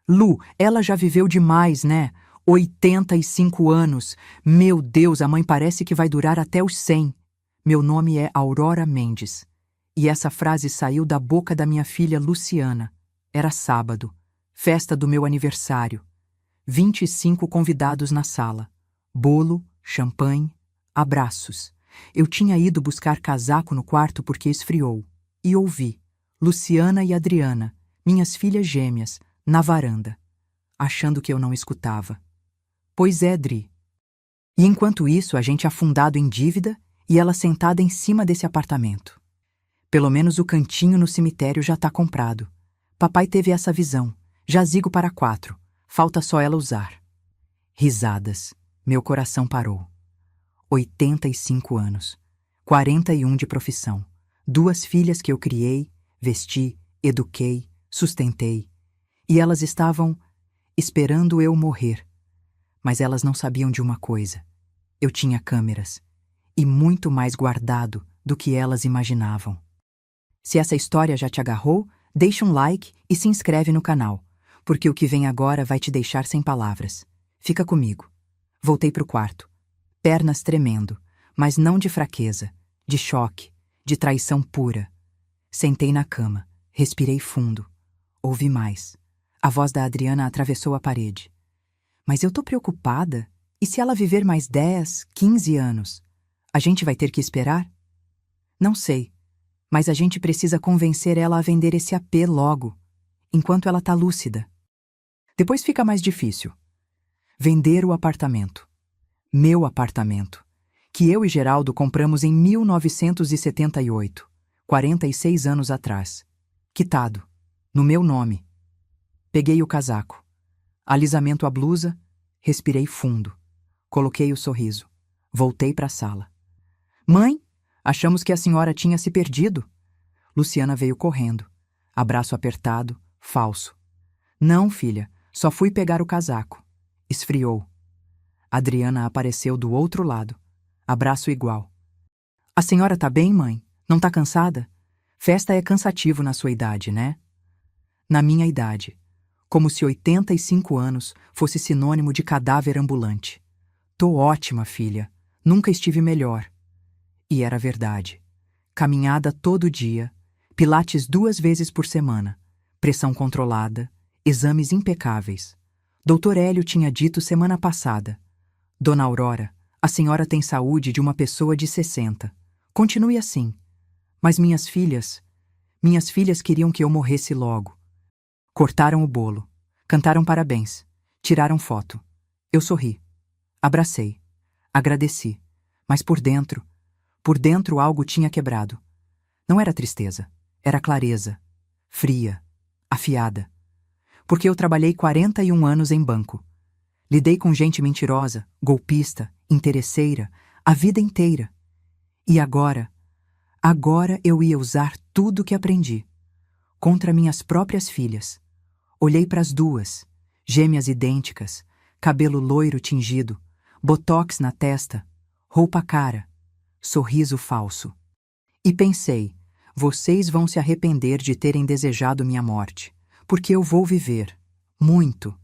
Lu, ela já viveu demais, né? 85 anos. Meu Deus, a mãe parece que vai durar até os 100. Meu nome é Aurora Mendes. E essa frase saiu da boca da minha filha Luciana. Era sábado, festa do meu aniversário. 25 convidados na sala. Bolo, champanhe, abraços. Eu tinha ido buscar casaco no quarto porque esfriou. E ouvi Luciana e Adriana, minhas filhas gêmeas, na varanda, achando que eu não escutava. Pois é, Dri. E enquanto isso, a gente afundado em dívida e ela sentada em cima desse apartamento. Pelo menos o cantinho no cemitério já tá comprado. Papai teve essa visão. Jazigo para 4. Falta só ela usar. Risadas. Meu coração parou. 85 anos. 41 de profissão. 2 filhas que eu criei, vesti, eduquei, sustentei. E elas estavam esperando eu morrer. Mas elas não sabiam de uma coisa. Eu tinha câmeras. E muito mais guardado do que elas imaginavam. Se essa história já te agarrou, deixa um like e se inscreve no canal, porque o que vem agora vai te deixar sem palavras. Fica comigo. Voltei pro quarto. Pernas tremendo, mas não de fraqueza, de choque, de traição pura. Sentei na cama, respirei fundo. Ouvi mais. A voz da Adriana atravessou a parede. Mas eu tô preocupada. E se ela viver mais 10, 15 anos? A gente vai ter que esperar? Não sei, mas a gente precisa convencer ela a vender esse AP logo, enquanto ela tá lúcida. Depois fica mais difícil. Vender o apartamento. Meu apartamento, que eu e Geraldo compramos em 1978, 46 anos atrás. Quitado, no meu nome. Peguei o casaco. Alisamento a blusa, respirei fundo. Coloquei o sorriso. Voltei para a sala. Mãe, achamos que a senhora tinha se perdido. Luciana veio correndo. Abraço apertado, falso. Não, filha, só fui pegar o casaco. Esfriou. Adriana apareceu do outro lado. Abraço igual. A senhora tá bem, mãe? Não tá cansada? Festa é cansativo na sua idade, né? Na minha idade. Como se 85 anos fosse sinônimo de cadáver ambulante. Tô ótima, filha. Nunca estive melhor. E era verdade. Caminhada todo dia, pilates 2 vezes por semana, pressão controlada, exames impecáveis. Doutor Hélio tinha dito semana passada: Dona Aurora, a senhora tem saúde de uma pessoa de 60. Continue assim. Mas minhas filhas queriam que eu morresse logo. Cortaram o bolo, cantaram parabéns, tiraram foto. Eu sorri, abracei, agradeci, mas por dentro algo tinha quebrado. Não era tristeza, era clareza, fria, afiada. Porque eu trabalhei 41 anos em banco. Lidei com gente mentirosa, golpista, interesseira, a vida inteira. E agora eu ia usar tudo que aprendi. Contra minhas próprias filhas. Olhei para as 2, gêmeas idênticas, cabelo loiro tingido, botox na testa, roupa cara, sorriso falso. E pensei, vocês vão se arrepender de terem desejado minha morte, porque eu vou viver, muito.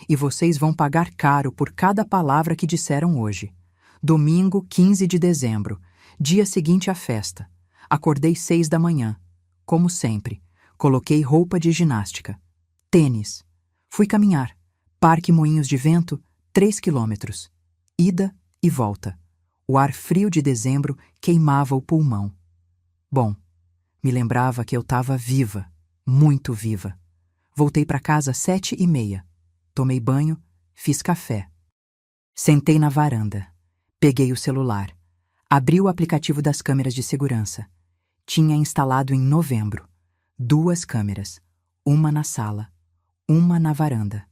E vocês vão pagar caro por cada palavra que disseram hoje. Domingo, 15 de dezembro, dia seguinte à festa. Acordei 6 da manhã. Como sempre, coloquei roupa de ginástica. Tênis. Fui caminhar. Parque Moinhos de Vento, 3 quilômetros. Ida e volta. O ar frio de dezembro queimava o pulmão. Bom, me lembrava que eu estava viva, muito viva. Voltei para casa às 7h30. Tomei banho, fiz café. Sentei na varanda. Peguei o celular. Abri o aplicativo das câmeras de segurança. Tinha instalado em novembro. 2 câmeras. Uma na sala, uma na varanda.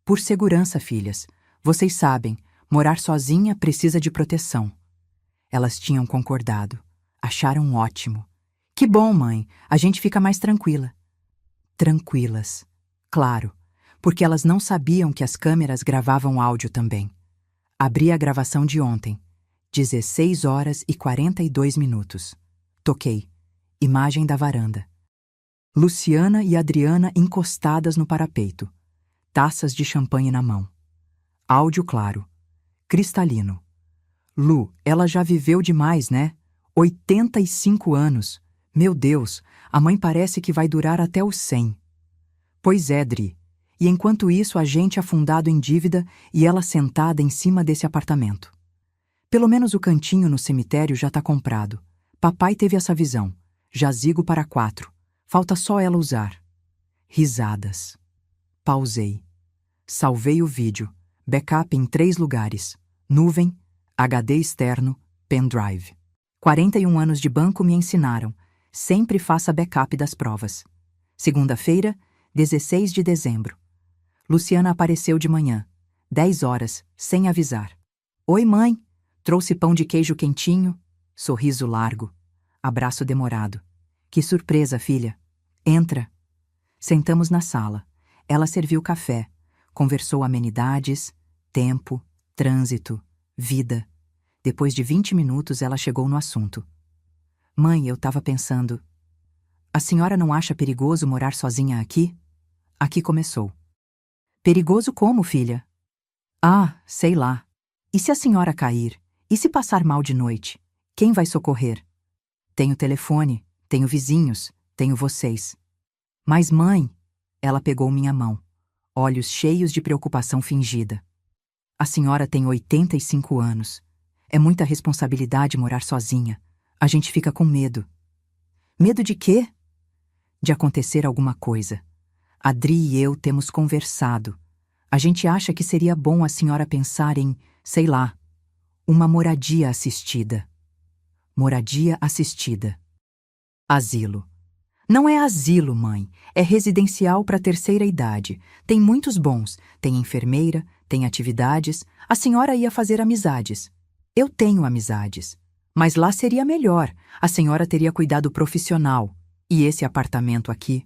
Por segurança, filhas. Vocês sabem, morar sozinha precisa de proteção. Elas tinham concordado. Acharam ótimo. Que bom, mãe. A gente fica mais tranquila. Tranquilas. Claro. Porque elas não sabiam que as câmeras gravavam áudio também. Abri a gravação de ontem, 16h42. Toquei. Imagem da varanda. Luciana e Adriana encostadas no parapeito. taças de champanhe na mão. Áudio claro, cristalino. Lu, ela já viveu demais, né? 85 anos. Meu Deus, a mãe parece que vai durar até os 100. Pois é, Dri. E enquanto isso, a gente afundado em dívida e ela sentada em cima desse apartamento. Pelo menos o cantinho no cemitério já tá comprado. Papai teve essa visão. Jazigo para 4. Falta só ela usar. Risadas. Pausei. Salvei o vídeo. Backup em 3 lugares. Nuvem, HD externo, pendrive. 41 anos de banco me ensinaram. Sempre faça backup das provas. Segunda-feira, 16 de dezembro. Luciana apareceu de manhã. 10 horas, sem avisar. Oi, mãe. Trouxe pão de queijo quentinho. Sorriso largo. Abraço demorado. Que surpresa, filha. Entra. Sentamos na sala. Ela serviu café. Conversou amenidades, tempo, trânsito, vida. Depois de 20 minutos, ela chegou no assunto. Mãe, eu tava pensando. A senhora não acha perigoso morar sozinha aqui? Aqui começou. Perigoso como, filha? Ah, sei lá. E se a senhora cair? E se passar mal de noite? Quem vai socorrer? Tenho telefone, tenho vizinhos, tenho vocês. Mas, mãe, ela pegou minha mão, olhos cheios de preocupação fingida. A senhora tem 85 anos. É muita responsabilidade morar sozinha. A gente fica com medo. Medo de quê? De acontecer alguma coisa. A Dri e eu temos conversado. A gente acha que seria bom a senhora pensar em, sei lá, uma moradia assistida. Moradia assistida. Asilo. Não é asilo, mãe. É residencial para terceira idade. Tem muitos bons. Tem enfermeira, tem atividades. A senhora ia fazer amizades. Eu tenho amizades. Mas lá seria melhor. A senhora teria cuidado profissional. E esse apartamento aqui?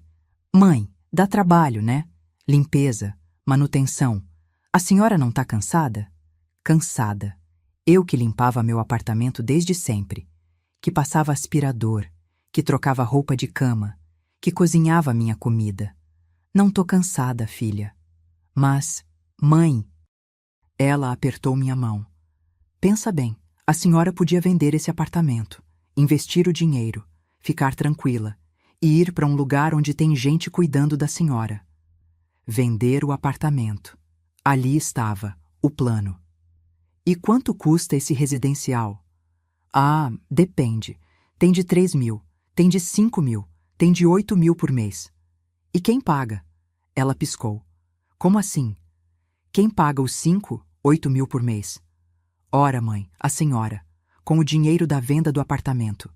Mãe, dá trabalho, né? Limpeza, manutenção. A senhora não tá cansada? Cansada. Eu que limpava meu apartamento desde sempre. Que passava aspirador. Que trocava roupa de cama. Que cozinhava minha comida. Não tô cansada, filha. Mas, mãe... Ela apertou minha mão. Pensa bem, a senhora podia vender esse apartamento, investir o dinheiro, ficar tranquila e ir para um lugar onde tem gente cuidando da senhora. Vender o apartamento. Ali estava, o plano. E quanto custa esse residencial? Ah, depende. Tem de 3.000, tem de 5.000, tem de 8.000 por mês. E quem paga? Ela piscou. Como assim? Quem paga os 5, 8.000 por mês? Ora, mãe, a senhora, com o dinheiro da venda do apartamento.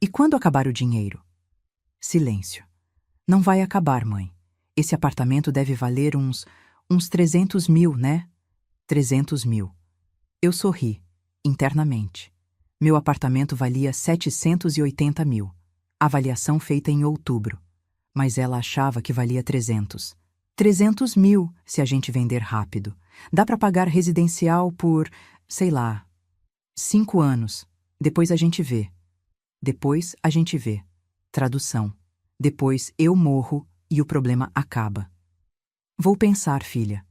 E quando acabar o dinheiro? Silêncio. Não vai acabar, mãe. Esse apartamento deve valer uns 300.000, né? 300.000. Eu sorri, internamente. Meu apartamento valia 780.000. Avaliação feita em outubro. Mas ela achava que valia 300. 300.000 se a gente vender rápido. Dá para pagar residencial por, sei lá, 5 anos. Depois a gente vê. Depois a gente vê. Tradução. Depois eu morro e o problema acaba. Vou pensar, filha.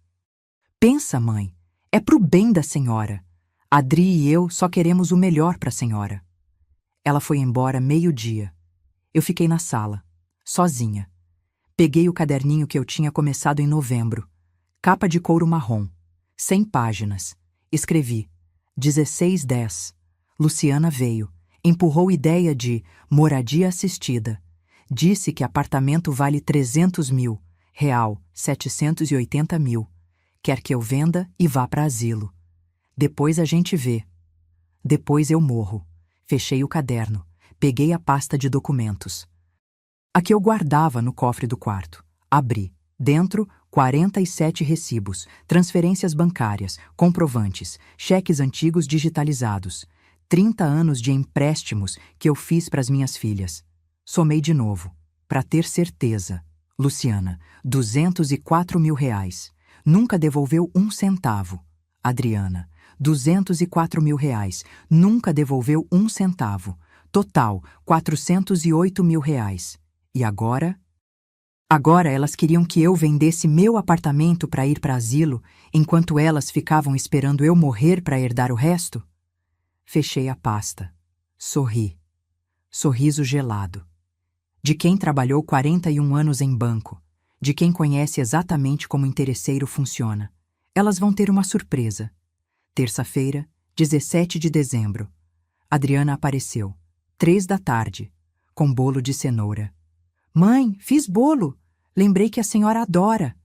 Pensa, mãe. É pro bem da senhora. A Dri e eu só queremos o melhor para a senhora. Ela foi embora 12:00. Eu fiquei na sala, sozinha. Peguei o caderninho que eu tinha começado em novembro. Capa de couro marrom. 100 páginas. Escrevi. 16/10. Luciana veio. Empurrou ideia de moradia assistida. Disse que apartamento vale 300.000. Real, 780.000. Quer que eu venda e vá para asilo. Depois a gente vê. Depois eu morro. Fechei o caderno. Peguei a pasta de documentos. A que eu guardava no cofre do quarto. Abri. Dentro, 47 recibos, transferências bancárias, comprovantes, cheques antigos digitalizados. 30 anos de empréstimos que eu fiz para as minhas filhas. Somei de novo. Para ter certeza. Luciana, 204.000 reais. Nunca devolveu 1 centavo. Adriana, 204.000 reais. Nunca devolveu 1 centavo. Total, 408.000 reais. E agora? Agora elas queriam que eu vendesse meu apartamento para ir para asilo, enquanto elas ficavam esperando eu morrer para herdar o resto? Fechei a pasta. Sorri. Sorriso gelado. De quem trabalhou 41 anos em banco, de quem conhece exatamente como interesseiro funciona. Elas vão ter uma surpresa. Terça-feira, 17 de dezembro. Adriana apareceu. 3 da tarde, com bolo de cenoura. Mãe, fiz bolo! Lembrei que a senhora adora.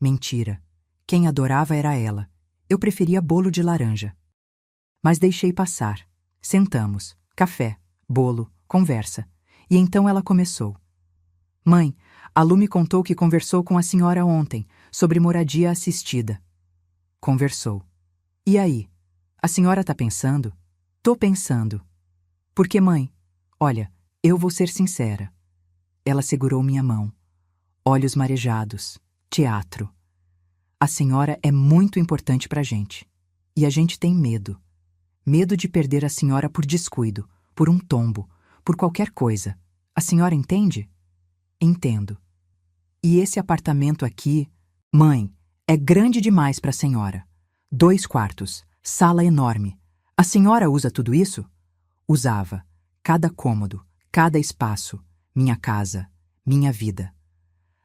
Mentira. Quem adorava era ela. Eu preferia bolo de laranja. Mas deixei passar. Sentamos. Café, bolo, conversa. E então ela começou. Mãe, a Lu me contou que conversou com a senhora ontem, sobre moradia assistida. Conversou. E aí? A senhora tá pensando? Tô pensando. Porque, mãe, olha, eu vou ser sincera. Ela segurou minha mão. Olhos marejados. Teatro. A senhora é muito importante pra gente. E a gente tem medo. Medo de perder a senhora por descuido, por um tombo, por qualquer coisa. A senhora entende? Entendo. E esse apartamento aqui, mãe, é grande demais para a senhora. 2 quartos, sala enorme. A senhora usa tudo isso? Usava. Cada cômodo, cada espaço, minha casa, minha vida.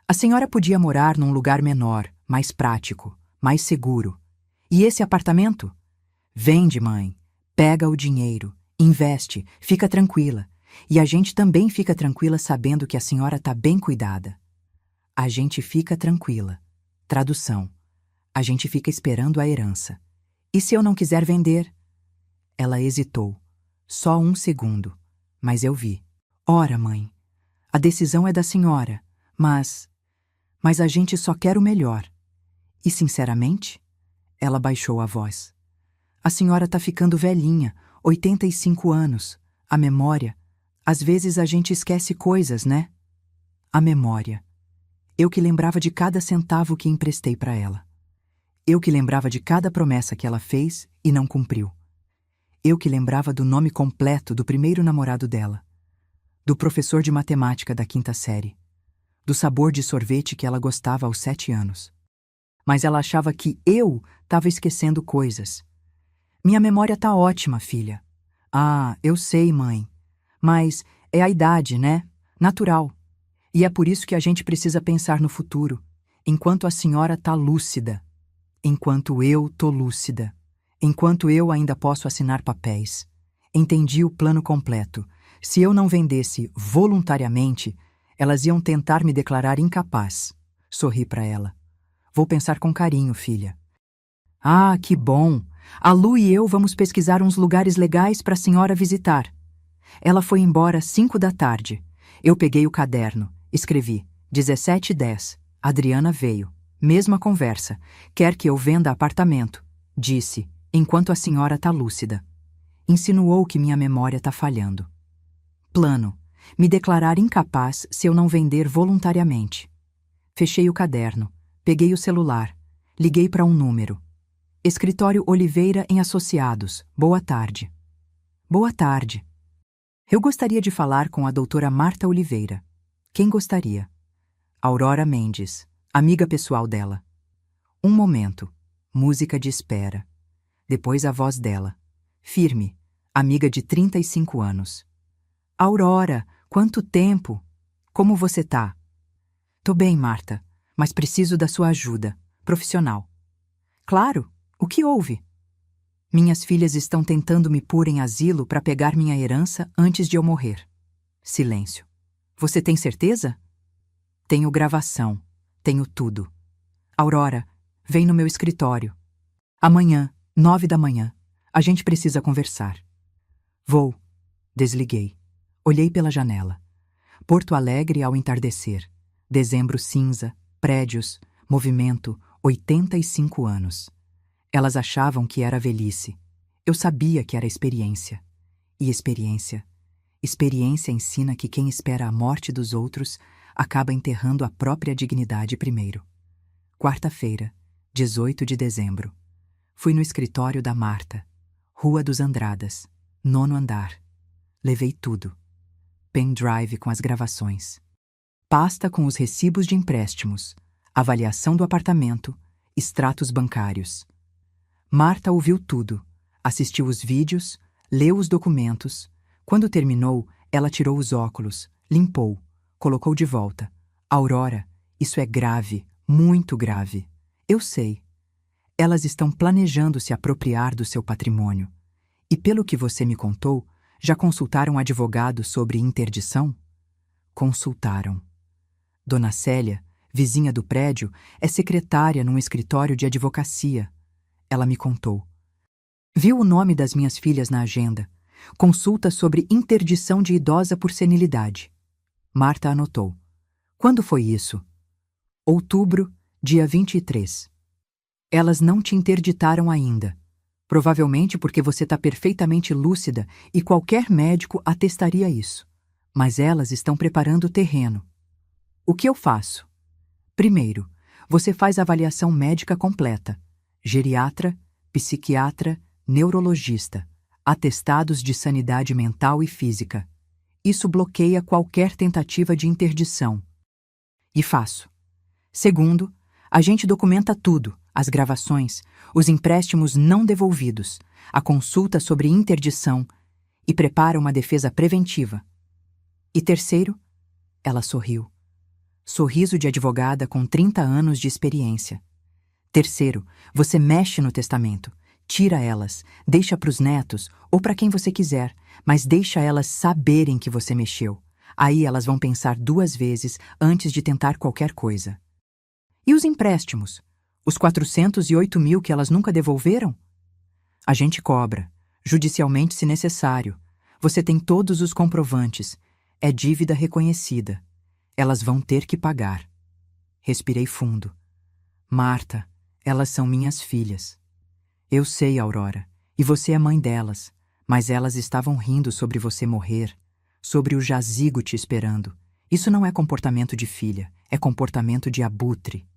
A senhora podia morar num lugar menor, mais prático, mais seguro. E esse apartamento? Vende, mãe. Pega o dinheiro, investe, fica tranquila. E a gente também fica tranquila sabendo que a senhora está bem cuidada. A gente fica tranquila. Tradução. A gente fica esperando a herança. E se eu não quiser vender? Ela hesitou. Só 1 segundo. Mas eu vi. Ora, mãe, a decisão é da senhora, mas a gente só quer o melhor. E, sinceramente, ela baixou a voz. A senhora tá ficando velhinha, 85 anos. A memória. Às vezes a gente esquece coisas, né? A memória. Eu que lembrava de cada centavo que emprestei para ela. Eu que lembrava de cada promessa que ela fez e não cumpriu. Eu que lembrava do nome completo do primeiro namorado dela. Do professor de matemática da 5ª série. Do sabor de sorvete que ela gostava aos 7 anos. Mas ela achava que eu estava esquecendo coisas. Minha memória tá ótima, filha. Ah, eu sei, mãe. Mas é a idade, né? Natural. E é por isso que a gente precisa pensar no futuro, enquanto a senhora tá lúcida. Enquanto eu tô lúcida. Enquanto eu ainda posso assinar papéis. Entendi o plano completo. Se eu não vendesse voluntariamente, elas iam tentar me declarar incapaz. Sorri para ela. Vou pensar com carinho, filha. Ah, que bom! A Lu e eu vamos pesquisar uns lugares legais para a senhora visitar. Ela foi embora às 5 da tarde. Eu peguei o caderno. Escrevi. 17h10. Adriana veio. Mesma conversa. Quer que eu venda apartamento. Disse, enquanto a senhora tá lúcida. Insinuou que minha memória tá falhando. Plano. Me declarar incapaz se eu não vender voluntariamente. Fechei o caderno. Peguei o celular. Liguei para um número. Escritório Oliveira em Associados. Boa tarde. Boa tarde. Eu gostaria de falar com a doutora Marta Oliveira. Quem gostaria? Aurora Mendes, amiga pessoal dela. Um momento. Música de espera. Depois a voz dela. Firme, amiga de 35 anos. Aurora, quanto tempo! Como você tá? Tô bem, Marta, mas preciso da sua ajuda, profissional. Claro, o que houve? Minhas filhas estão tentando me pôr em asilo para pegar minha herança antes de eu morrer. Silêncio. Você tem certeza? Tenho gravação. Tenho tudo. Aurora, vem no meu escritório. Amanhã, 9 da manhã. A gente precisa conversar. Vou. Desliguei. Olhei pela janela. Porto Alegre ao entardecer. Dezembro cinza, prédios, movimento, 85 anos. Elas achavam que era velhice. Eu sabia que era experiência. E experiência? Experiência ensina que quem espera a morte dos outros acaba enterrando a própria dignidade primeiro. Quarta-feira, 18 de dezembro. Fui no escritório da Marta. Rua dos Andradas, 9º andar. Levei tudo. Pendrive com as gravações. pasta com os recibos de empréstimos, avaliação do apartamento, extratos bancários. Marta ouviu tudo, assistiu os vídeos, leu os documentos. Quando terminou, ela tirou os óculos, limpou, colocou de volta. Aurora, isso é grave, muito grave. Eu sei. Elas estão planejando se apropriar do seu patrimônio. E pelo que você me contou, já consultaram um advogado sobre interdição? Consultaram. Dona Célia, vizinha do prédio, é secretária num escritório de advocacia. Ela me contou. Viu o nome das minhas filhas na agenda. Consulta sobre interdição de idosa por senilidade. Marta anotou. Quando foi isso? Outubro, dia 23. Elas não te interditaram ainda. Provavelmente porque você está perfeitamente lúcida e qualquer médico atestaria isso. Mas elas estão preparando o terreno. O que eu faço? Primeiro, você faz a avaliação médica completa. Geriatra, psiquiatra, neurologista, atestados de sanidade mental e física. Isso bloqueia qualquer tentativa de interdição. E faço. Segundo, a gente documenta tudo, as gravações, os empréstimos não devolvidos, a consulta sobre interdição e prepara uma defesa preventiva. E terceiro, ela sorriu. Sorriso de advogada com 30 anos de experiência. Terceiro, você mexe no testamento, tira elas, deixa para os netos ou para quem você quiser, mas deixa elas saberem que você mexeu. Aí elas vão pensar 2 vezes antes de tentar qualquer coisa. E os empréstimos? Os 408 mil que elas nunca devolveram? A gente cobra, judicialmente se necessário. Você tem todos os comprovantes. É dívida reconhecida. Elas vão ter que pagar. Respirei fundo. Marta, elas são minhas filhas. Eu sei, Aurora, e você é mãe delas, mas elas estavam rindo sobre você morrer, sobre o jazigo te esperando. Isso não é comportamento de filha, é comportamento de abutre.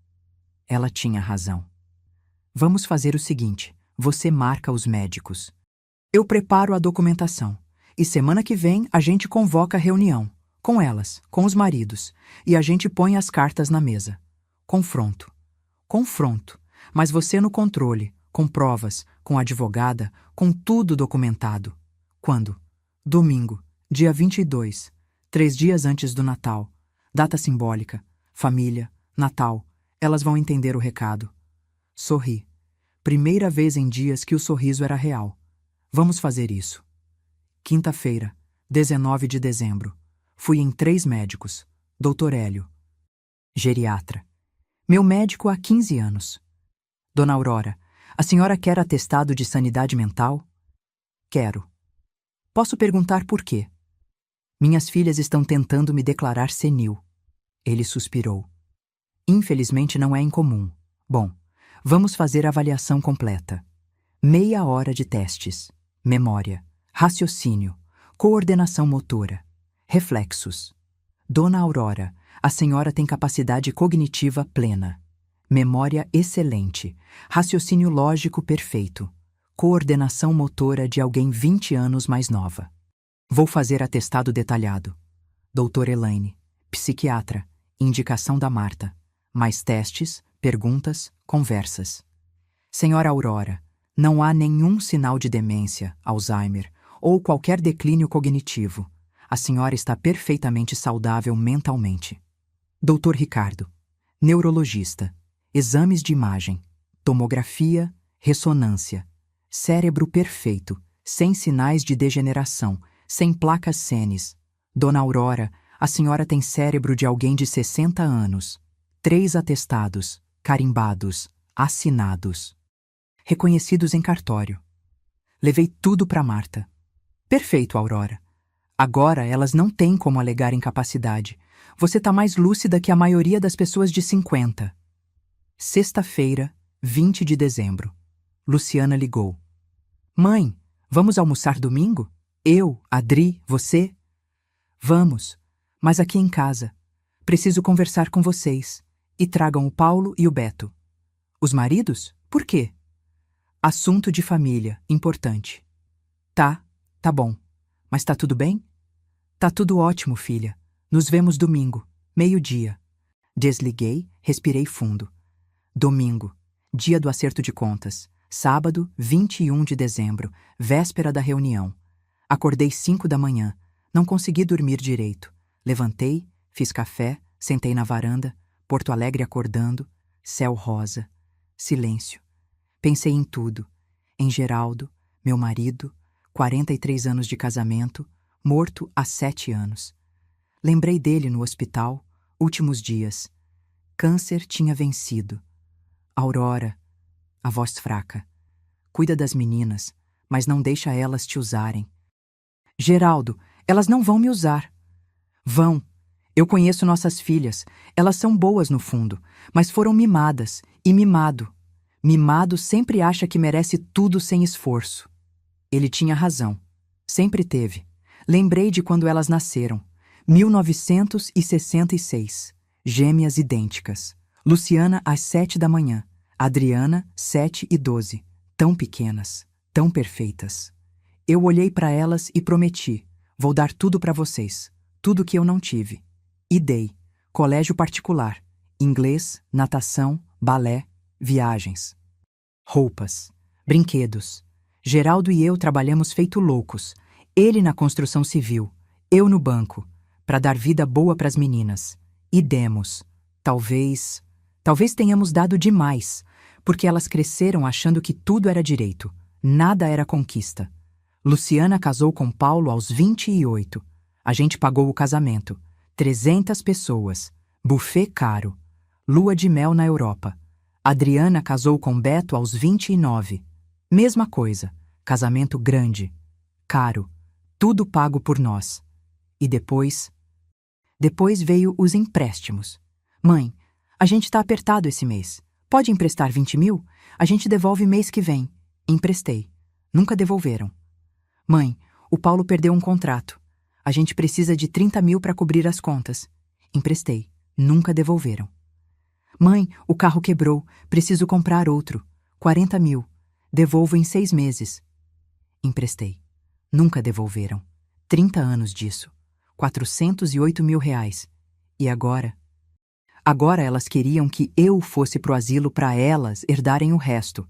Ela tinha razão. Vamos fazer o seguinte, você marca os médicos. Eu preparo a documentação, e semana que vem a gente convoca a reunião, com elas, com os maridos, e a gente põe as cartas na mesa. Confronto. Confronto, mas você no controle, com provas, com advogada, com tudo documentado. Quando? Domingo, dia 22, 3 dias antes do Natal. Data simbólica, família, Natal. Elas vão entender o recado. Sorri. Primeira vez em dias que o sorriso era real. Vamos fazer isso. Quinta-feira, 19 de dezembro. Fui em 3 médicos. Dr. Hélio. Geriatra. Meu médico há 15 anos. Dona Aurora, a senhora quer atestado de sanidade mental? Quero. Posso perguntar por quê? Minhas filhas estão tentando me declarar senil. Ele suspirou. Infelizmente não é incomum. Bom, vamos fazer a avaliação completa. Meia hora de testes. Memória, raciocínio, coordenação motora, reflexos. Dona Aurora, a senhora tem capacidade cognitiva plena. Memória excelente, raciocínio lógico perfeito, coordenação motora de alguém 20 anos mais nova. Vou fazer atestado detalhado. Doutor Elaine, psiquiatra, indicação da Marta. Mais testes, perguntas, conversas. Senhora Aurora, não há nenhum sinal de demência, Alzheimer ou qualquer declínio cognitivo. A senhora está perfeitamente saudável mentalmente. Doutor Ricardo, neurologista, exames de imagem, tomografia, ressonância, cérebro perfeito, sem sinais de degeneração, sem placas senes. Dona Aurora, a senhora tem cérebro de alguém de 60 anos. 3 atestados, carimbados, assinados. Reconhecidos em cartório. Levei tudo para Marta. Perfeito, Aurora. Agora elas não têm como alegar incapacidade. Você está mais lúcida que a maioria das pessoas de 50. Sexta-feira, 20 de dezembro. Luciana ligou. Mãe, vamos almoçar domingo? Eu, Adri, você? Vamos, mas aqui em casa. Preciso conversar com vocês. E tragam o Paulo e o Beto. Os maridos? Por quê? Assunto de família, importante. Tá bom. Mas tá tudo bem? Tá tudo ótimo, filha. Nos vemos domingo. Meio-dia. Desliguei, respirei fundo. Domingo, dia do acerto de contas. Sábado, 21 de dezembro, véspera da reunião. Acordei 5 da manhã. Não consegui dormir direito. Levantei, fiz café, sentei na varanda, Porto Alegre acordando, céu rosa, silêncio. Pensei em tudo. Em Geraldo, meu marido, 43 anos de casamento, morto há 7 anos. Lembrei dele no hospital, últimos dias. Câncer tinha vencido. Aurora, a voz fraca. Cuida das meninas, mas não deixa elas te usarem. Geraldo, elas não vão me usar. Vão. Eu conheço nossas filhas. Elas são boas no fundo, mas foram mimadas. E mimado. Mimado sempre acha que merece tudo sem esforço. Ele tinha razão. Sempre teve. Lembrei de quando elas nasceram. 1966. Gêmeas idênticas. Luciana às 7 da manhã. Adriana, 7:12. Tão pequenas, tão perfeitas. Eu olhei para elas e prometi: vou dar tudo para vocês. Tudo que eu não tive. E dei. Colégio particular. Inglês, natação, balé, viagens. Roupas. Brinquedos. Geraldo e eu trabalhamos feito loucos. Ele na construção civil. Eu no banco. Para dar vida boa para as meninas. E demos. Talvez tenhamos dado demais, porque elas cresceram achando que tudo era direito. Nada era conquista. Luciana casou com Paulo aos 28. A gente pagou o casamento. 300 pessoas. Buffet caro. Lua de mel na Europa. Adriana casou com Beto aos 29. Mesma coisa. Casamento grande. Caro. Tudo pago por nós. E depois veio os empréstimos. Mãe, a gente tá apertado esse mês. Pode emprestar 20 mil? A gente devolve mês que vem. Emprestei. Nunca devolveram. Mãe, o Paulo perdeu um contrato. A gente precisa de 30 mil para cobrir as contas. Emprestei. Nunca devolveram. Mãe, o carro quebrou. Preciso comprar outro. 40 mil. Devolvo em 6 meses. Emprestei. Nunca devolveram. 30 anos disso. 408 mil reais. E agora? Agora elas queriam que eu fosse pro asilo para elas herdarem o resto.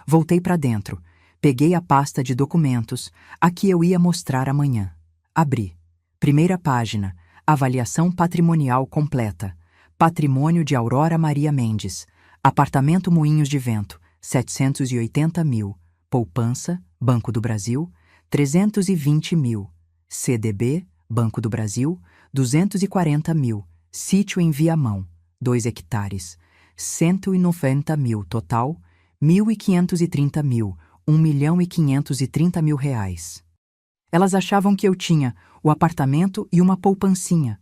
Voltei para dentro. Peguei a pasta de documentos, a que eu ia mostrar amanhã. Abri. Primeira página. Avaliação patrimonial completa. Patrimônio de Aurora Maria Mendes. Apartamento Moinhos de Vento, 780 mil. Poupança, Banco do Brasil, 320 mil. CDB, Banco do Brasil, 240 mil. Sítio em Viamão, 2 hectares. 190 mil total, 1.530 mil. 1.530 mil reais. Elas achavam que eu tinha o apartamento e uma poupancinha.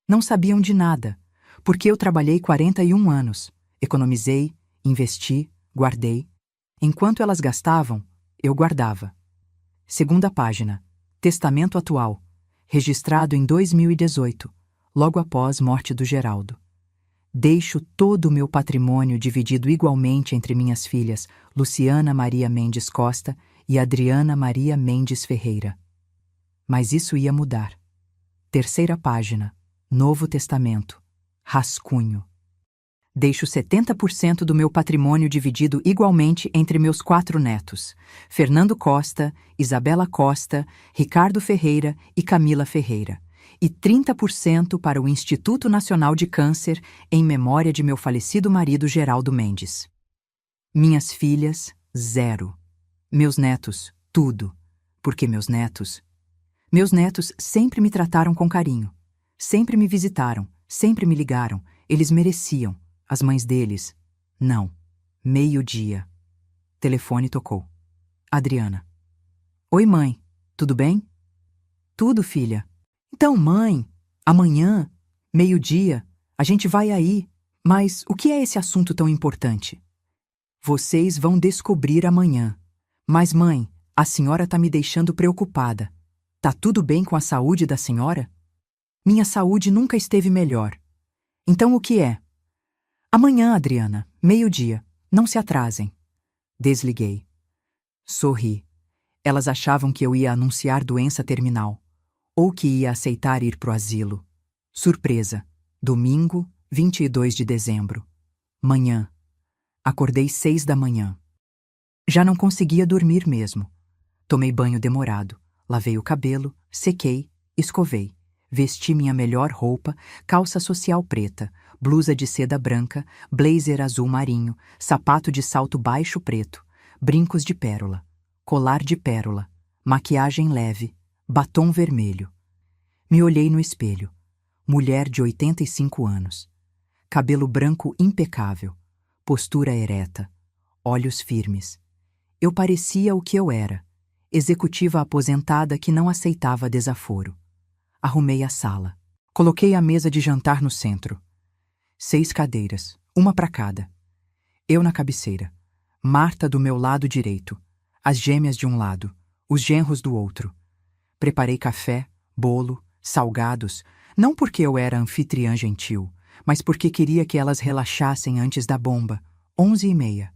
Não sabiam de nada, porque eu trabalhei 41 anos. Economizei, investi, guardei. Enquanto elas gastavam, eu guardava. Segunda página. Testamento atual. Registrado em 2018, logo após morte do Geraldo. Deixo todo o meu patrimônio dividido igualmente entre minhas filhas, Luciana Maria Mendes Costa e Adriana Maria Mendes Ferreira. Mas isso ia mudar. Terceira página. Novo Testamento. Rascunho. Deixo 70% do meu patrimônio dividido igualmente entre meus 4 netos, Fernando Costa, Isabela Costa, Ricardo Ferreira e Camila Ferreira, e 30% para o Instituto Nacional de Câncer em memória de meu falecido marido Geraldo Mendes. Minhas filhas, 0. Meus netos, tudo, porque meus netos sempre me trataram com carinho, sempre me visitaram, sempre me ligaram, eles mereciam. As mães deles, não. Meio-dia. Telefone tocou. Adriana. Oi, mãe. Tudo bem? Tudo, filha. Então, mãe, amanhã, meio-dia, a gente vai aí. Mas o que é esse assunto tão importante? Vocês vão descobrir amanhã. Mas, mãe, a senhora tá me deixando preocupada. Tá tudo bem com a saúde da senhora? Minha saúde nunca esteve melhor. Então o que é? Amanhã, Adriana, meio-dia. Não se atrasem. Desliguei. Sorri. Elas achavam que eu ia anunciar doença terminal. Ou que ia aceitar ir pro asilo. Surpresa. Domingo, 22 de dezembro. Manhã. Acordei 6 da manhã. Já não conseguia dormir mesmo. Tomei banho demorado, lavei o cabelo, sequei, escovei. Vesti minha melhor roupa, calça social preta, blusa de seda branca, blazer azul marinho, sapato de salto baixo preto, brincos de pérola, colar de pérola, maquiagem leve, batom vermelho. Me olhei no espelho. Mulher de 85 anos. Cabelo branco impecável, postura ereta, olhos firmes. Eu parecia o que eu era, executiva aposentada que não aceitava desaforo. Arrumei a sala. Coloquei a mesa de jantar no centro. 6 cadeiras, uma para cada. Eu na cabeceira. Marta do meu lado direito. As gêmeas de um lado, os genros do outro. Preparei café, bolo, salgados, não porque eu era anfitriã gentil, mas porque queria que elas relaxassem antes da bomba. 11h30.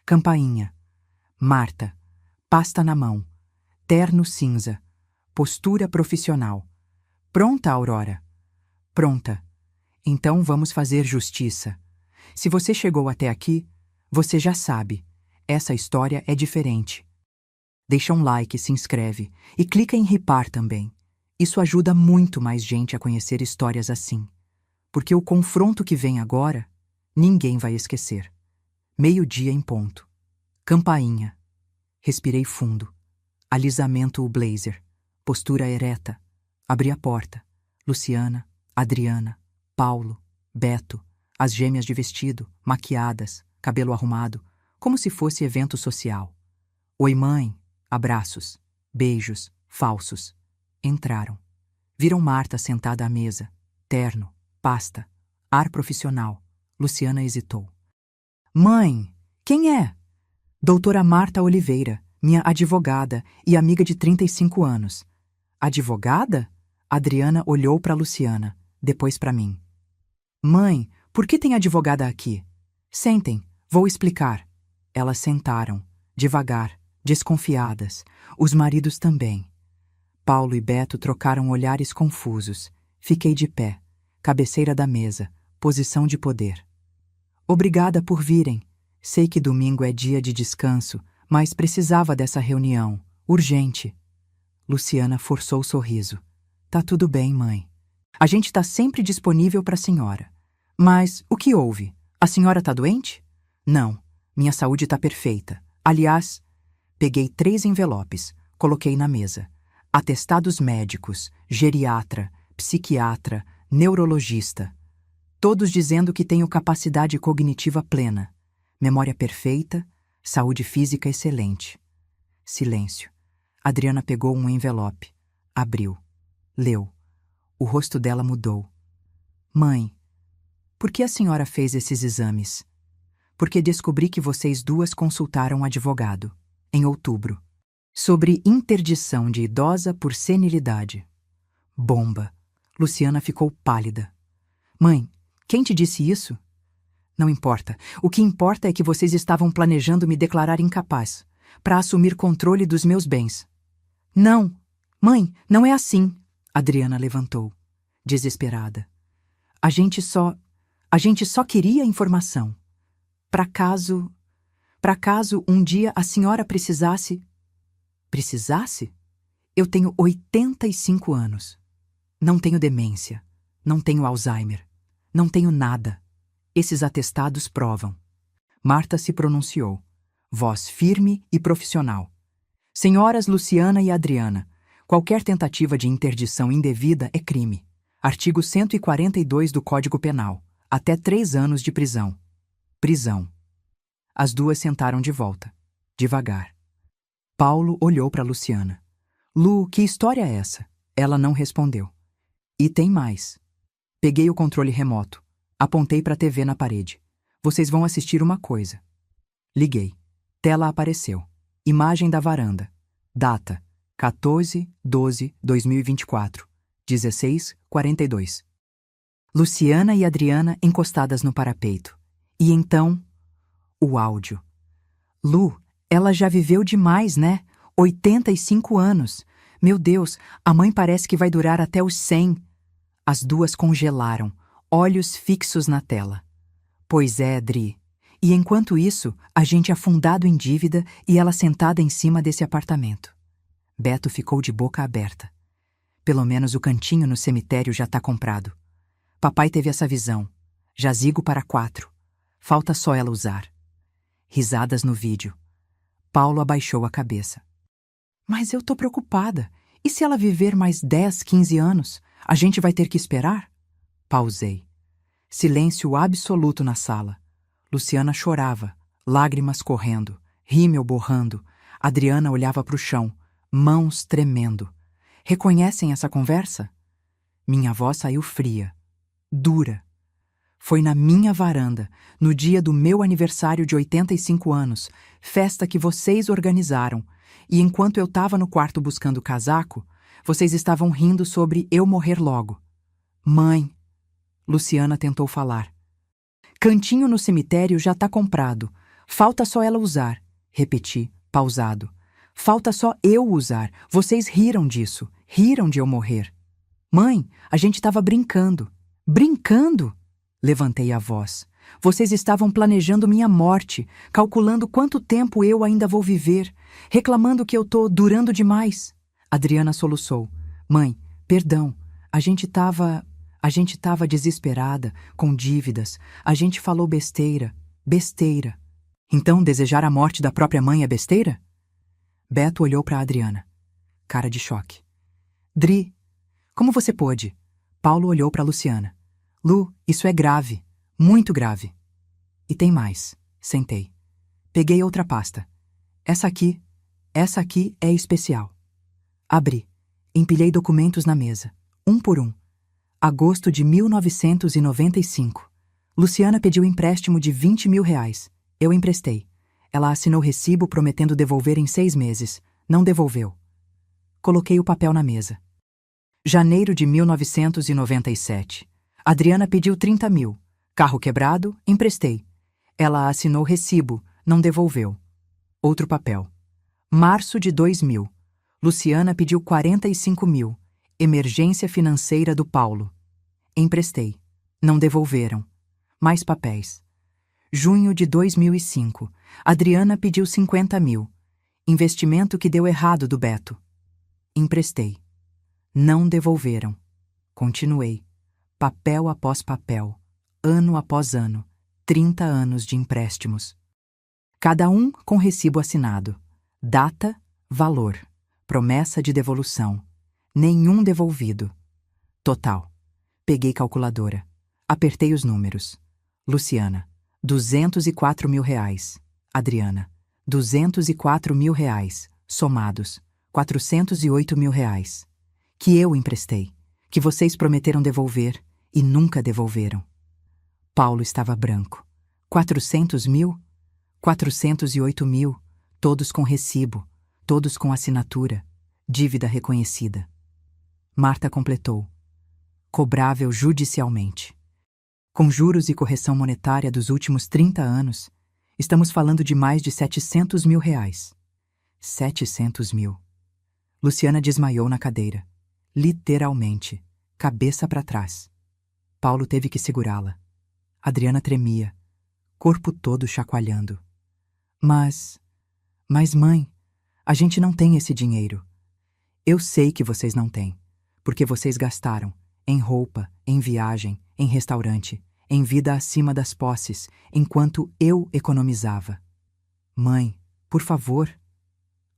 Campainha. Marta. Pasta na mão. Terno cinza. Postura profissional. Pronta, Aurora? Pronta. Então vamos fazer justiça. Se você chegou até aqui, você já sabe. Essa história é diferente. Deixa um like, se inscreve e clica em ripar também. Isso ajuda muito mais gente a conhecer histórias assim. Porque o confronto que vem agora, ninguém vai esquecer. 12h em ponto. Campainha. Respirei fundo. Alisamento o blazer. Postura ereta. Abri a porta. Luciana, Adriana, Paulo, Beto, as gêmeas de vestido, maquiadas, cabelo arrumado, como se fosse evento social. Oi, mãe. Abraços. Beijos. Falsos. Entraram. Viram Marta sentada à mesa. Terno, pasta, ar profissional. Luciana hesitou. Mãe, quem é? Doutora Marta Oliveira, minha advogada e amiga de 35 anos. Advogada? Adriana olhou para Luciana, depois para mim. Mãe, por que tem advogada aqui? Sentem, vou explicar. Elas sentaram, devagar, desconfiadas. Os maridos também. Paulo e Beto trocaram olhares confusos. Fiquei de pé, cabeceira da mesa, posição de poder. Obrigada por virem. Sei que domingo é dia de descanso, mas precisava dessa reunião, urgente. Luciana forçou o sorriso. Tá tudo bem, mãe. A gente tá sempre disponível para a senhora. Mas o que houve? A senhora tá doente? Não, minha saúde tá perfeita. Aliás, peguei 3 envelopes, coloquei na mesa. Atestados médicos, geriatra, psiquiatra, neurologista. Todos dizendo que tenho capacidade cognitiva plena, memória perfeita, saúde física excelente. Silêncio. Adriana pegou um envelope, abriu, leu. O rosto dela mudou. Mãe, por que a senhora fez esses exames? Porque descobri que vocês duas consultaram um advogado, em outubro. Sobre interdição de idosa por senilidade. Bomba. Luciana ficou pálida. Mãe, quem te disse isso? Não importa. O que importa é que vocês estavam planejando me declarar incapaz, para assumir controle dos meus bens. Não. Mãe, não é assim. Adriana levantou, desesperada. A gente só queria informação. Para caso um dia a senhora precisasse... Precisasse? Eu tenho 85 anos. Não tenho demência. Não tenho Alzheimer. Não tenho nada. Esses atestados provam. Marta se pronunciou. Voz firme e profissional. Senhoras Luciana e Adriana, qualquer tentativa de interdição indevida é crime. Artigo 142 do Código Penal. Até 3 anos de prisão. Prisão. As duas sentaram de volta. Devagar. Paulo olhou para Luciana. Lu, que história é essa? Ela não respondeu. E tem mais. Peguei o controle remoto. Apontei para a TV na parede. Vocês vão assistir uma coisa. Liguei. Tela apareceu. Imagem da varanda. Data: 14/12/2024. 16h42. Luciana e Adriana encostadas no parapeito. E então, o áudio. Lu, ela já viveu demais, né? 85 anos. Meu Deus, a mãe parece que vai durar até os 100. As duas congelaram, olhos fixos na tela. Pois é, Dri. E enquanto isso, a gente afundado em dívida e ela sentada em cima desse apartamento. Beto ficou de boca aberta. Pelo menos o cantinho no cemitério já tá comprado. Papai teve essa visão. Jazigo para 4. Falta só ela usar. Risadas no vídeo. Paulo abaixou a cabeça. Mas eu tô preocupada. E se ela viver mais 10, 15 anos? A gente vai ter que esperar? Pausei. Silêncio absoluto na sala. Luciana chorava, lágrimas correndo, rímel borrando. Adriana olhava para o chão, mãos tremendo. Reconhecem essa conversa? Minha voz saiu fria, dura. Foi na minha varanda, no dia do meu aniversário de 85 anos, festa que vocês organizaram, e enquanto eu estava no quarto buscando casaco, vocês estavam rindo sobre eu morrer logo. Mãe, Luciana tentou falar. Cantinho no cemitério já tá comprado. Falta só ela usar. Repeti, pausado. Falta só eu usar. Vocês riram disso. Riram de eu morrer. Mãe, a gente estava brincando. Brincando? Levantei a voz. Vocês estavam planejando minha morte, calculando quanto tempo eu ainda vou viver, reclamando que eu tô durando demais. Adriana soluçou. Mãe, perdão. A gente tava desesperada, com dívidas. A gente falou besteira. Besteira. Então, desejar a morte da própria mãe é besteira? Beto olhou para Adriana. Cara de choque. Dri, como você pôde? Paulo olhou para Luciana. Lu, isso é grave. Muito grave. E tem mais. Sentei. Peguei outra pasta. Essa aqui é especial. Abri. Empilhei documentos na mesa. Um por um. Agosto de 1995. Luciana pediu empréstimo de R$20 mil. Eu emprestei. Ela assinou recibo prometendo devolver em 6 meses. Não devolveu. Coloquei o papel na mesa. Janeiro de 1997. Adriana pediu 30 mil. Carro quebrado, emprestei. Ela assinou recibo, não devolveu. Outro papel. Março de 2000. Luciana pediu 45 mil. Emergência financeira do Paulo. Emprestei. Não devolveram. Mais papéis. Junho de 2005. Adriana pediu 50 mil. Investimento que deu errado do Beto. Emprestei. Não devolveram. Continuei. Papel após papel. Ano após ano. 30 anos de empréstimos. Cada um com recibo assinado. Data, valor. Promessa de devolução. Nenhum devolvido. Total. Peguei calculadora. Apertei os números. Luciana, 204 mil reais. Adriana, 204 mil reais. Somados, 408 mil reais. Que eu emprestei. Que vocês prometeram devolver e nunca devolveram. Paulo estava branco. 400 mil? 408 mil. Todos com recibo. Todos com assinatura. Dívida reconhecida. Marta completou. Cobrável judicialmente. Com juros e correção monetária dos últimos 30 anos, estamos falando de mais de 700 mil reais. 700 mil. Luciana desmaiou na cadeira. Literalmente. Cabeça para trás. Paulo teve que segurá-la. Adriana tremia. Corpo todo chacoalhando. Mas, mãe, a gente não tem esse dinheiro. Eu sei que vocês não têm, porque vocês gastaram em roupa, em viagem, em restaurante, em vida acima das posses, enquanto eu economizava. Mãe, por favor.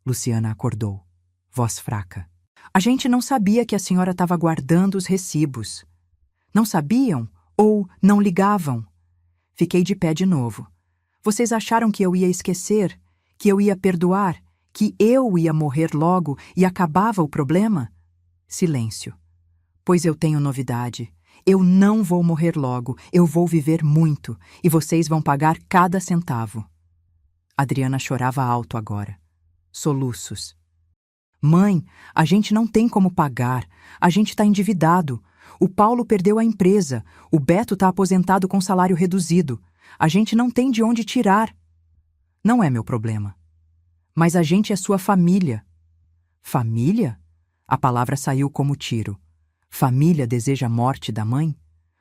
Luciana acordou, voz fraca. A gente não sabia que a senhora estava guardando os recibos. Não sabiam ou não ligavam? Fiquei de pé de novo. Vocês acharam que eu ia esquecer, que eu ia perdoar, que eu ia morrer logo e acabava o problema? Silêncio. Pois eu tenho novidade. Eu não vou morrer logo, eu vou viver muito, e vocês vão pagar cada centavo. Adriana chorava alto agora. Soluços. Mãe, a gente não tem como pagar, a gente está endividado. O Paulo perdeu a empresa, o Beto está aposentado com salário reduzido. A gente não tem de onde tirar. Não é meu problema. Mas a gente é sua família. Família? A palavra saiu como tiro. Família deseja a morte da mãe?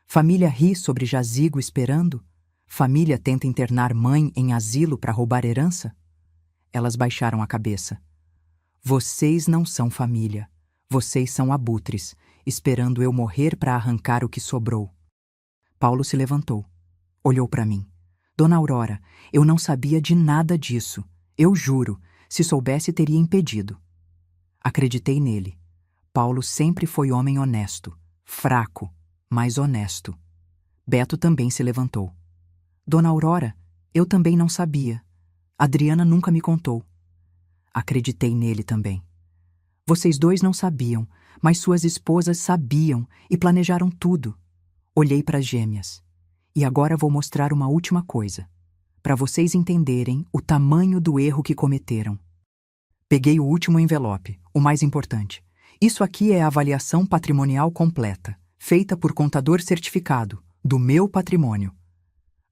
Família ri sobre jazigo esperando? Família tenta internar mãe em asilo para roubar herança? Elas baixaram a cabeça. Vocês não são família. Vocês são abutres, esperando eu morrer para arrancar o que sobrou. Paulo se levantou. Olhou para mim. Dona Aurora, eu não sabia de nada disso. Eu juro, se soubesse teria impedido. Acreditei nele. Paulo sempre foi homem honesto, fraco, mas honesto. Beto também se levantou. Dona Aurora, eu também não sabia. Adriana nunca me contou. Acreditei nele também. Vocês dois não sabiam, mas suas esposas sabiam e planejaram tudo. Olhei para as gêmeas. E agora vou mostrar uma última coisa, para vocês entenderem o tamanho do erro que cometeram. Peguei o último envelope, o mais importante. Isso aqui é a avaliação patrimonial completa, feita por contador certificado, do meu patrimônio.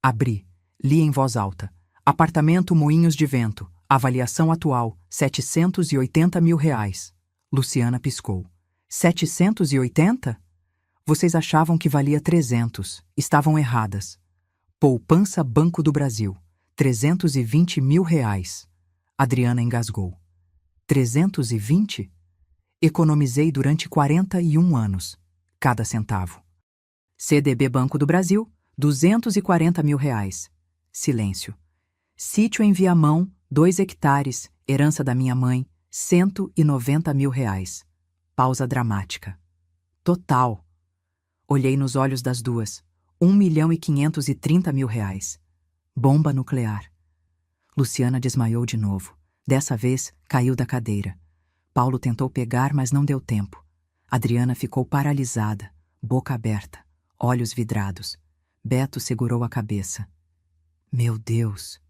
Abri, li em voz alta. Apartamento Moinhos de Vento, avaliação atual, R$ 780 mil. Luciana piscou. 780? Vocês achavam que valia 300, estavam erradas. Poupança Banco do Brasil, R$ 320 mil. Adriana engasgou. 320? Economizei durante 41 anos, cada centavo. CDB Banco do Brasil, R$ 240 mil. Silêncio. Sítio em Viamão, 2 hectares, herança da minha mãe, R$ 190 mil. Pausa dramática. Total. Olhei nos olhos das duas. R$ 1.530 mil. Bomba nuclear. Luciana desmaiou de novo. Dessa vez, caiu da cadeira. Paulo tentou pegar, mas não deu tempo. Adriana ficou paralisada, boca aberta, olhos vidrados. Beto segurou a cabeça. Meu Deus!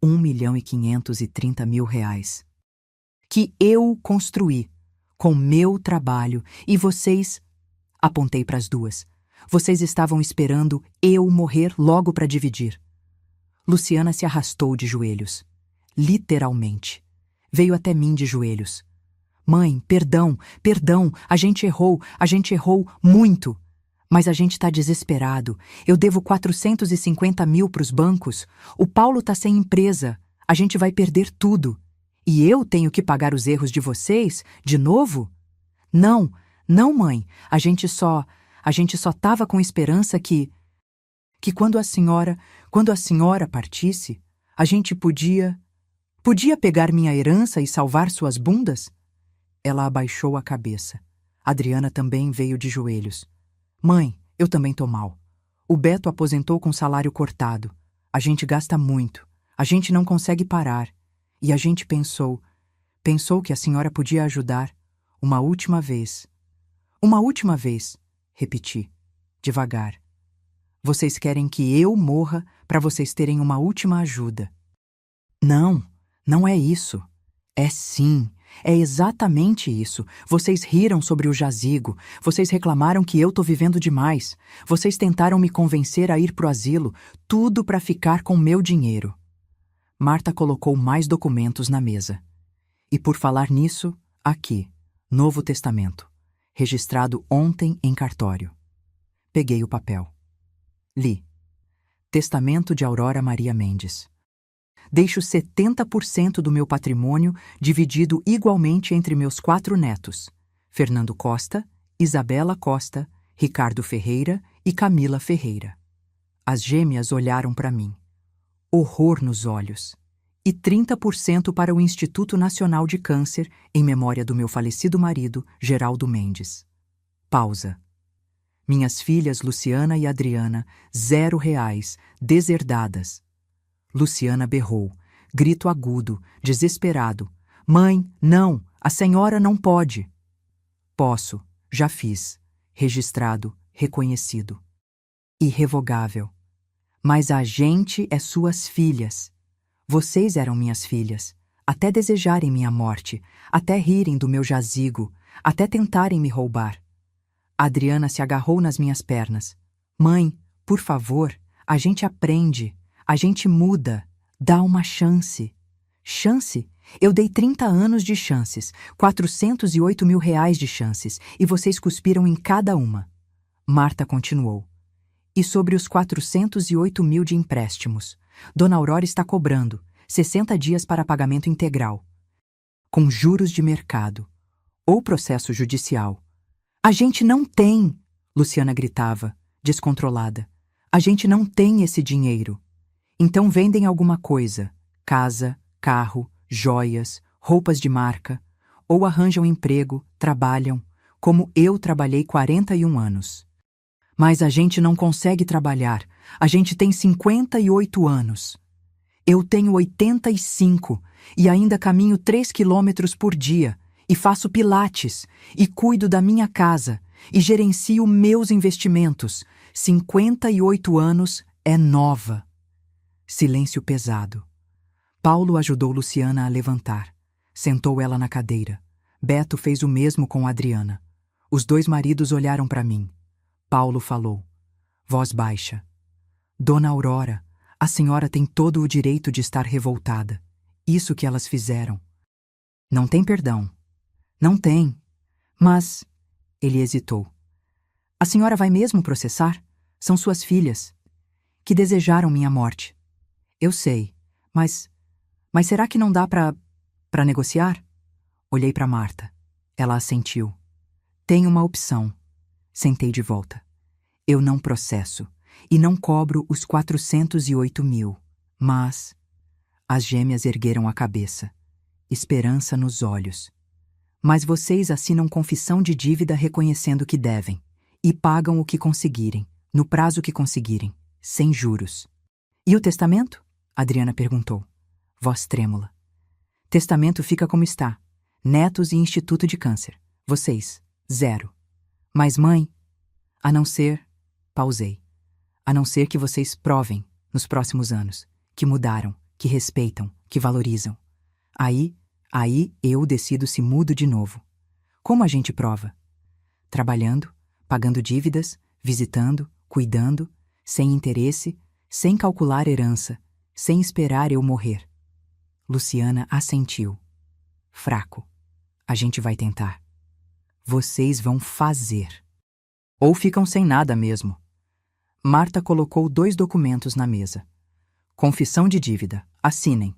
R$ 1.530 mil. Que eu construí, com meu trabalho, e vocês... Apontei para as duas. Vocês estavam esperando eu morrer logo para dividir. Luciana se arrastou de joelhos. Literalmente. Veio até mim de joelhos. Mãe, perdão, a gente errou muito. Mas a gente está desesperado. Eu devo 450 mil para os bancos. O Paulo está sem empresa. A gente vai perder tudo. E eu tenho que pagar os erros de vocês, de novo? Não, mãe. A gente só estava com esperança que quando a senhora partisse, a gente podia pegar minha herança e salvar suas bundas? Ela abaixou a cabeça. Adriana também veio de joelhos. Mãe, eu também tô mal. O Beto aposentou com salário cortado. A gente gasta muito. A gente não consegue parar. E a gente pensou que a senhora podia ajudar. Uma última vez, repeti, devagar. Vocês querem que eu morra para vocês terem uma última ajuda. Não é isso. É sim. É exatamente isso. Vocês riram sobre o jazigo. Vocês reclamaram que eu tô vivendo demais. Vocês tentaram me convencer a ir pro asilo, tudo para ficar com meu dinheiro. Marta colocou mais documentos na mesa. E por falar nisso, aqui, Novo Testamento, registrado ontem em cartório. Peguei o papel. Li. Testamento de Aurora Maria Mendes. Deixo 70% do meu patrimônio dividido igualmente entre meus 4 netos, Fernando Costa, Isabela Costa, Ricardo Ferreira e Camila Ferreira. As gêmeas olharam para mim. Horror nos olhos. E 30% para o Instituto Nacional de Câncer, em memória do meu falecido marido, Geraldo Mendes. Pausa. Minhas filhas Luciana e Adriana, R$0, deserdadas. Luciana berrou, grito agudo, desesperado. Mãe, não, a senhora não pode. Posso, já fiz. Registrado, reconhecido. Irrevogável. Mas a gente é suas filhas. Vocês eram minhas filhas, até desejarem minha morte, até rirem do meu jazigo, até tentarem me roubar. Adriana se agarrou nas minhas pernas. Mãe, por favor, a gente aprende, a gente muda, dá uma chance. Chance? Eu dei 30 anos de chances, R$408 mil de chances, e vocês cuspiram em cada uma. Marta continuou. E sobre os 408 mil de empréstimos, Dona Aurora está cobrando 60 dias para pagamento integral, com juros de mercado, ou processo judicial. A gente não tem, Luciana gritava, descontrolada. A gente não tem esse dinheiro. Então vendem alguma coisa, casa, carro, joias, roupas de marca, ou arranjam emprego, trabalham, como eu trabalhei 41 anos. Mas a gente não consegue trabalhar, a gente tem 58 anos. Eu tenho 85 e ainda caminho 3 quilômetros por dia, e faço pilates, e cuido da minha casa, e gerencio meus investimentos. 58 anos é nova. Silêncio pesado. Paulo ajudou Luciana a levantar. Sentou ela na cadeira. Beto fez o mesmo com Adriana. Os dois maridos olharam para mim. Paulo falou, voz baixa. Dona Aurora, a senhora tem todo o direito de estar revoltada. Isso que elas fizeram. Não tem perdão. Não tem. Mas... Ele hesitou. A senhora vai mesmo processar? São suas filhas, que desejaram minha morte. Eu sei, mas será que não dá para negociar? Olhei para Marta. Ela assentiu. Tem uma opção. Sentei de volta. Eu não processo e não cobro os 408 mil, mas... As gêmeas ergueram a cabeça. Esperança nos olhos. Mas vocês assinam confissão de dívida reconhecendo que devem e pagam o que conseguirem, no prazo que conseguirem, sem juros. E o testamento? Adriana perguntou. Voz trêmula. Testamento fica como está. Netos e Instituto de Câncer. Vocês, 0. Mas mãe, a não ser... Pausei. A não ser que vocês provem, nos próximos anos, que mudaram, que respeitam, que valorizam. Aí eu decido se mudo de novo. Como a gente prova? Trabalhando, pagando dívidas, visitando, cuidando, sem interesse, sem calcular herança, sem esperar eu morrer. Luciana assentiu. Fraco. A gente vai tentar. Vocês vão fazer. Ou ficam sem nada mesmo. Marta colocou 2 documentos na mesa. Confissão de dívida. Assinem.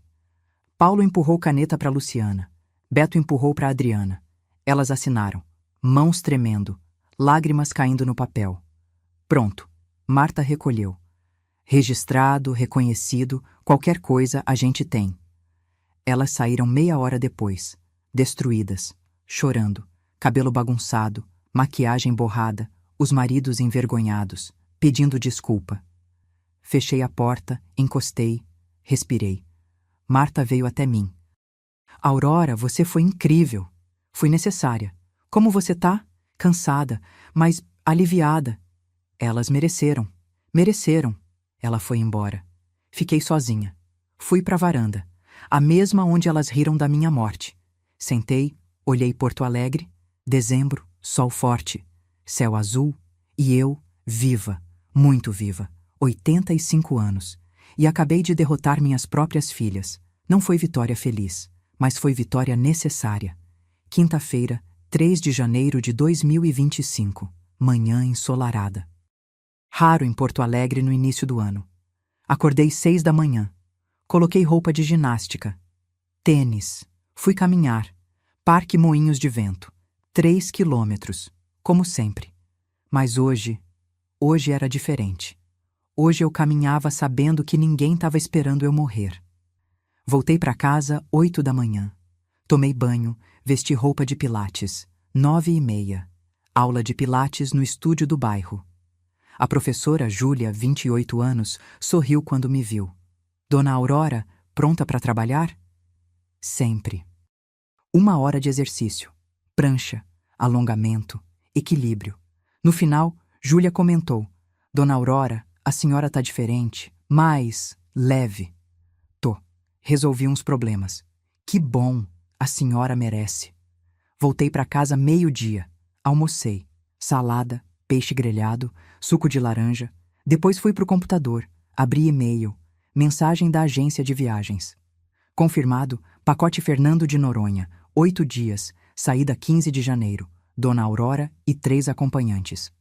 Paulo empurrou caneta para Luciana. Beto empurrou para Adriana. Elas assinaram. Mãos tremendo. Lágrimas caindo no papel. Pronto. Marta recolheu. Registrado, reconhecido, qualquer coisa a gente tem. Elas saíram meia hora depois. Destruídas. Chorando. Cabelo bagunçado. Maquiagem borrada. Os maridos envergonhados. Pedindo desculpa. Fechei a porta, encostei, respirei. Marta veio até mim. Aurora, você foi incrível. Foi necessária. Como você tá? Cansada, mas aliviada. Elas mereceram. Mereceram. Ela foi embora. Fiquei sozinha. Fui pra varanda, a mesma onde elas riram da minha morte. Sentei, olhei Porto Alegre, dezembro, sol forte, céu azul, e eu, viva, muito viva, 85 anos. E acabei de derrotar minhas próprias filhas. Não foi vitória feliz, mas foi vitória necessária. Quinta-feira, 3 de janeiro de 2025, manhã ensolarada. Raro em Porto Alegre no início do ano. Acordei 6 da manhã. Coloquei roupa de ginástica. Tênis. Fui caminhar. Parque Moinhos de Vento. 3 quilômetros, como sempre. Mas hoje era diferente. Hoje eu caminhava sabendo que ninguém estava esperando eu morrer. Voltei para casa 8 da manhã. Tomei banho, vesti roupa de pilates. 9h30. Aula de pilates no estúdio do bairro. A professora Júlia, 28 anos, sorriu quando me viu. Dona Aurora, pronta para trabalhar? Sempre. 1 hora de exercício. Prancha, alongamento, equilíbrio. No final, Júlia comentou. Dona Aurora, a senhora tá diferente, mais leve. Tô. Resolvi uns problemas. Que bom, a senhora merece. Voltei para casa 12h. Almocei. Salada, peixe grelhado, suco de laranja. Depois fui pro computador. Abri e-mail. Mensagem da agência de viagens. Confirmado, pacote Fernando de Noronha. 8 dias. Saída 15 de janeiro. Dona Aurora e 3 acompanhantes.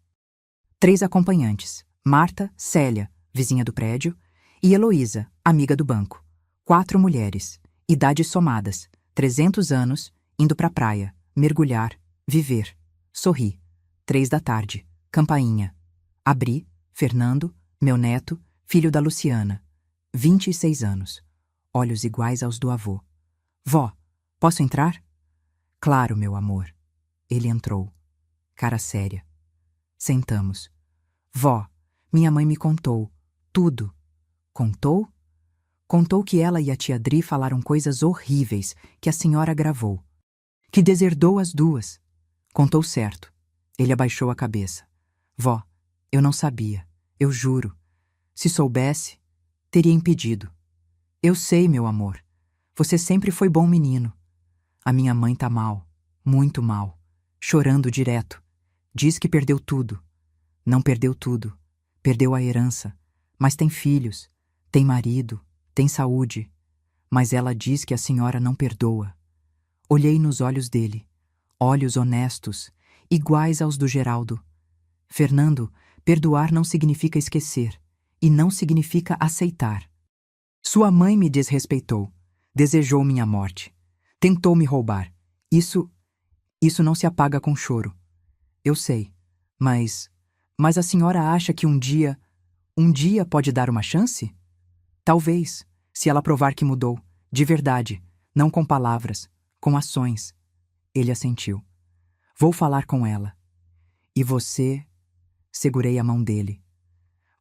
3 acompanhantes. Marta, Célia, vizinha do prédio, e Heloísa, amiga do banco. 4 mulheres, idades somadas, 300 anos, indo pra praia, mergulhar, viver. Sorri. 3 da tarde, campainha. Abri, Fernando, meu neto, filho da Luciana. 26 anos. Olhos iguais aos do avô. Vó, posso entrar? Claro, meu amor. Ele entrou. Cara séria. Sentamos. Vó, minha mãe me contou. Tudo. Contou? Contou que ela e a tia Dri falaram coisas horríveis que a senhora gravou. Que deserdou as duas. Contou certo. Ele abaixou a cabeça. Vó, eu não sabia. Eu juro. Se soubesse, teria impedido. Eu sei, meu amor. Você sempre foi bom menino. A minha mãe tá mal. Muito mal. Chorando direto. Diz que perdeu tudo. Não perdeu tudo. Perdeu a herança. Mas tem filhos. Tem marido. Tem saúde. Mas ela diz que a senhora não perdoa. Olhei nos olhos dele. Olhos honestos, iguais aos do Geraldo. Fernando, perdoar não significa esquecer. E não significa aceitar. Sua mãe me desrespeitou. Desejou minha morte. Tentou me roubar. Isso não se apaga com choro. Eu sei. Mas a senhora acha que um dia pode dar uma chance? Talvez, se ela provar que mudou, de verdade, não com palavras, com ações. Ele assentiu. Vou falar com ela. E você... Segurei a mão dele.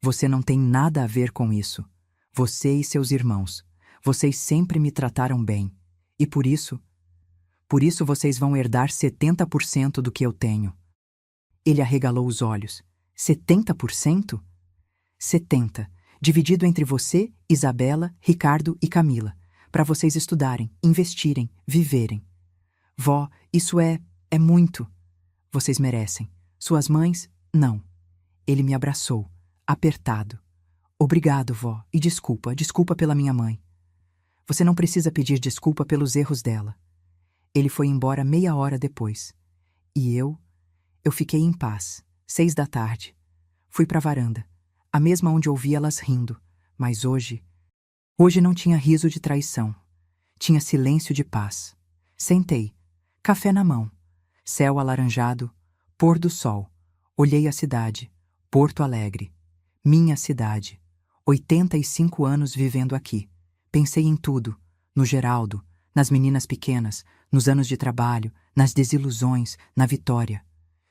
Você não tem nada a ver com isso. Você e seus irmãos. Vocês sempre me trataram bem. E por isso vocês vão herdar 70% do que eu tenho. Ele arregalou os olhos. 70%? 70%. Dividido entre você, Isabela, Ricardo e Camila. Para vocês estudarem, investirem, viverem. Vó, isso é muito. Vocês merecem. Suas mães, não. Ele me abraçou, apertado. Obrigado, vó, e desculpa pela minha mãe. Você não precisa pedir desculpa pelos erros dela. Ele foi embora meia hora depois. E eu fiquei em paz. 6 da tarde. Fui pra varanda, a mesma onde ouvi elas rindo, mas hoje não tinha riso de traição. Tinha silêncio de paz. Sentei, café na mão, céu alaranjado, pôr do sol. Olhei a cidade, Porto Alegre. Minha cidade. 85 anos vivendo aqui. Pensei em tudo, no Geraldo, nas meninas pequenas, nos anos de trabalho, nas desilusões, na vitória.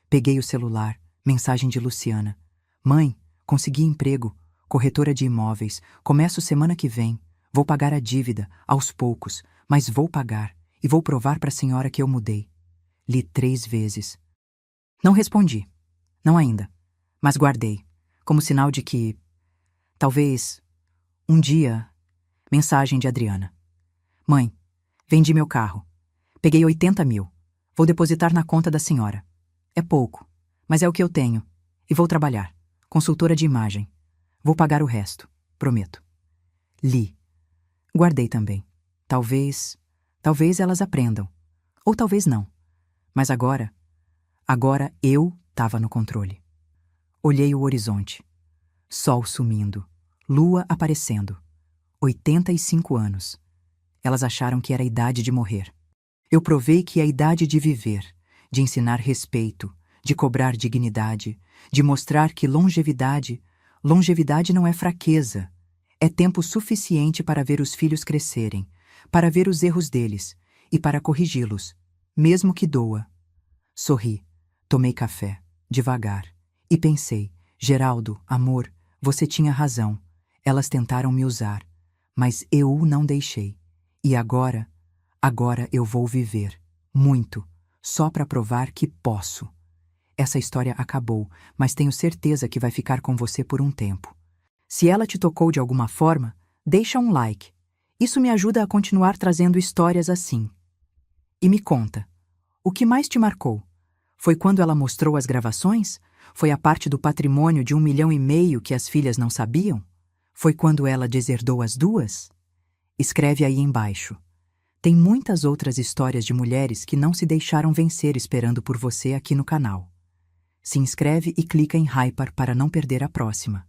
Peguei o celular, mensagem de Luciana. Mãe, consegui emprego, corretora de imóveis, começo semana que vem. Vou pagar a dívida, aos poucos, mas vou pagar e vou provar para a senhora que eu mudei. Li 3 vezes. Não respondi. Não ainda. Mas guardei, como sinal de que, talvez, um dia... Mensagem de Adriana. Mãe, vendi meu carro. Peguei 80 mil. Vou depositar na conta da senhora. É pouco, mas é o que eu tenho. E vou trabalhar. Consultora de imagem. Vou pagar o resto. Prometo. Li. Guardei também. Talvez elas aprendam. Ou talvez não. Mas agora eu estava no controle. Olhei o horizonte. Sol sumindo. Lua aparecendo. 85 anos. Elas acharam que era a idade de morrer. Eu provei que é a idade de viver, de ensinar respeito, de cobrar dignidade, de mostrar que longevidade não é fraqueza. É tempo suficiente para ver os filhos crescerem, para ver os erros deles e para corrigi-los, mesmo que doa. Sorri, tomei café, devagar, e pensei, Geraldo, amor, você tinha razão. Elas tentaram me usar, mas eu não deixei. E agora eu vou viver, muito, só para provar que posso. Essa história acabou, mas tenho certeza que vai ficar com você por um tempo. Se ela te tocou de alguma forma, deixa um like. Isso me ajuda a continuar trazendo histórias assim. E me conta, o que mais te marcou? Foi quando ela mostrou as gravações? Foi a parte do patrimônio de 1,5 milhão que as filhas não sabiam? Foi quando ela deserdou as duas? Escreve aí embaixo. Tem muitas outras histórias de mulheres que não se deixaram vencer esperando por você aqui no canal. Se inscreve e clica em Hyper para não perder a próxima.